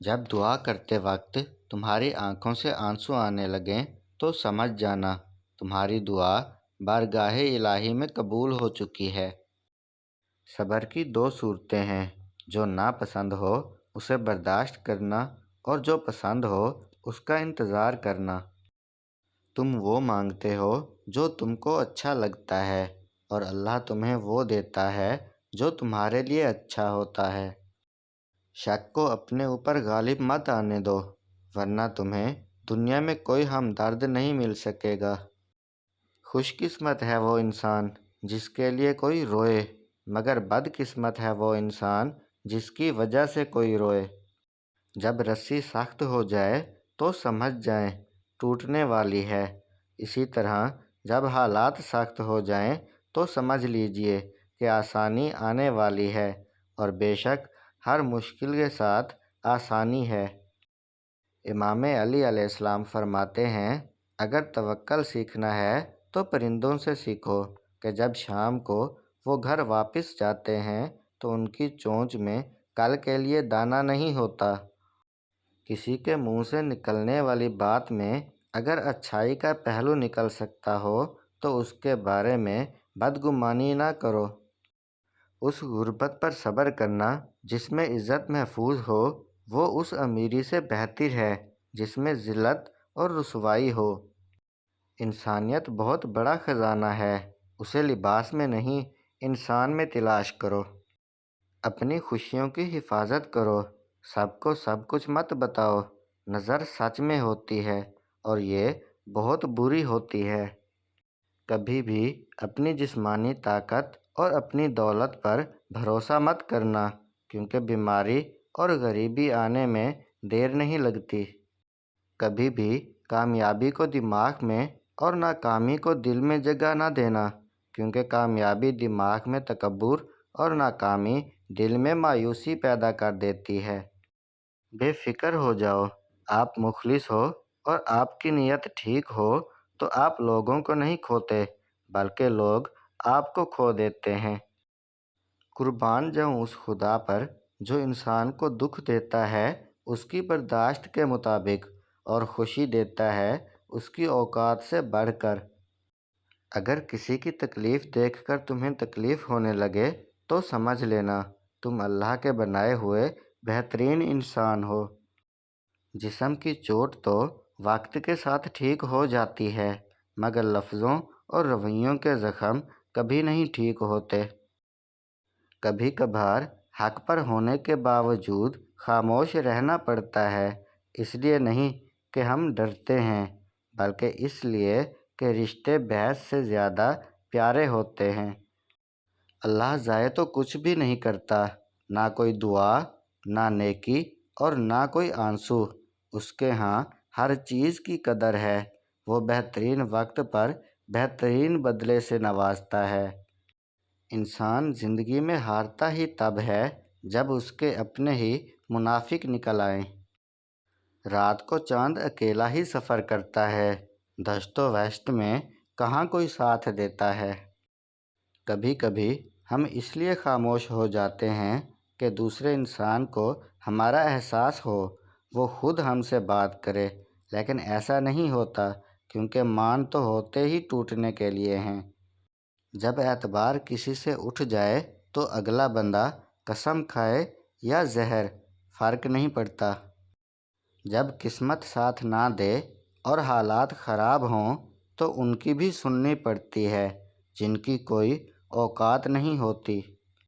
جب دعا کرتے وقت تمہاری آنکھوں سے آنسو آنے لگیں تو سمجھ جانا تمہاری دعا بارگاہ الہی میں قبول ہو چکی ہے۔ صبر کی دو صورتیں ہیں، جو ناپسند ہو اسے برداشت کرنا اور جو پسند ہو اس کا انتظار کرنا۔ تم وہ مانگتے ہو جو تم کو اچھا لگتا ہے اور اللہ تمہیں وہ دیتا ہے جو تمہارے لیے اچھا ہوتا ہے۔ شک کو اپنے اوپر غالب مت آنے دو، ورنہ تمہیں دنیا میں کوئی ہمدرد نہیں مل سکے گا۔ خوش قسمت ہے وہ انسان جس کے لیے کوئی روئے، مگر بد قسمت ہے وہ انسان جس کی وجہ سے کوئی روئے۔ جب رسی سخت ہو جائے تو سمجھ جائیں ٹوٹنے والی ہے، اسی طرح جب حالات سخت ہو جائیں تو سمجھ لیجئے کہ آسانی آنے والی ہے، اور بے شک ہر مشکل کے ساتھ آسانی ہے۔ امام علی علیہ السلام فرماتے ہیں، اگر توکل سیکھنا ہے تو پرندوں سے سیکھو کہ جب شام کو وہ گھر واپس جاتے ہیں تو ان کی چونچ میں کل کے لیے دانہ نہیں ہوتا۔ کسی کے منہ سے نکلنے والی بات میں اگر اچھائی کا پہلو نکل سکتا ہو تو اس کے بارے میں بدگمانی نہ کرو۔ اس غربت پر صبر کرنا جس میں عزت محفوظ ہو وہ اس امیری سے بہتر ہے جس میں ذلت اور رسوائی ہو۔ انسانیت بہت بڑا خزانہ ہے، اسے لباس میں نہیں انسان میں تلاش کرو۔ اپنی خوشیوں کی حفاظت کرو، سب کو سب کچھ مت بتاؤ، نظر سچ میں ہوتی ہے اور یہ بہت بری ہوتی ہے۔ کبھی بھی اپنی جسمانی طاقت اور اپنی دولت پر بھروسہ مت کرنا، کیونکہ بیماری اور غریبی آنے میں دیر نہیں لگتی۔ کبھی بھی کامیابی کو دماغ میں اور ناکامی کو دل میں جگہ نہ دینا، کیونکہ کامیابی دماغ میں تکبر اور ناکامی دل میں مایوسی پیدا کر دیتی ہے۔ بے فکر ہو جاؤ، آپ مخلص ہو اور آپ کی نیت ٹھیک ہو تو آپ لوگوں کو نہیں کھوتے بلکہ لوگ آپ کو کھو دیتے ہیں۔ قربان جاؤں اس خدا پر جو انسان کو دکھ دیتا ہے اس کی برداشت کے مطابق اور خوشی دیتا ہے اس کی اوقات سے بڑھ کر۔ اگر کسی کی تکلیف دیکھ کر تمہیں تکلیف ہونے لگے تو سمجھ لینا تم اللہ کے بنائے ہوئے بہترین انسان ہو۔ جسم کی چوٹ تو وقت کے ساتھ ٹھیک ہو جاتی ہے، مگر لفظوں اور رویوں کے زخم کبھی نہیں ٹھیک ہوتے۔ کبھی کبھار حق پر ہونے کے باوجود خاموش رہنا پڑتا ہے، اس لیے نہیں کہ ہم ڈرتے ہیں بلکہ اس لیے کہ رشتے بحث سے زیادہ پیارے ہوتے ہیں۔ اللہ ضائع تو کچھ بھی نہیں کرتا، نہ کوئی دعا، نہ نیکی اور نہ کوئی آنسو۔ اس کے ہاں ہر چیز کی قدر ہے، وہ بہترین وقت پر بہترین بدلے سے نوازتا ہے۔ انسان زندگی میں ہارتا ہی تب ہے جب اس کے اپنے ہی منافق نکل آئیں۔ رات کو چاند اکیلا ہی سفر کرتا ہے، دشت و وحشت میں کہاں کوئی ساتھ دیتا ہے۔ کبھی کبھی ہم اس لیے خاموش ہو جاتے ہیں کہ دوسرے انسان کو ہمارا احساس ہو، وہ خود ہم سے بات کرے، لیکن ایسا نہیں ہوتا کیونکہ مان تو ہوتے ہی ٹوٹنے کے لیے ہیں۔ جب اعتبار کسی سے اٹھ جائے تو اگلا بندہ قسم کھائے یا زہر فرق نہیں پڑتا۔ جب قسمت ساتھ نہ دے اور حالات خراب ہوں تو ان کی بھی سننی پڑتی ہے جن کی کوئی اوقات نہیں ہوتی۔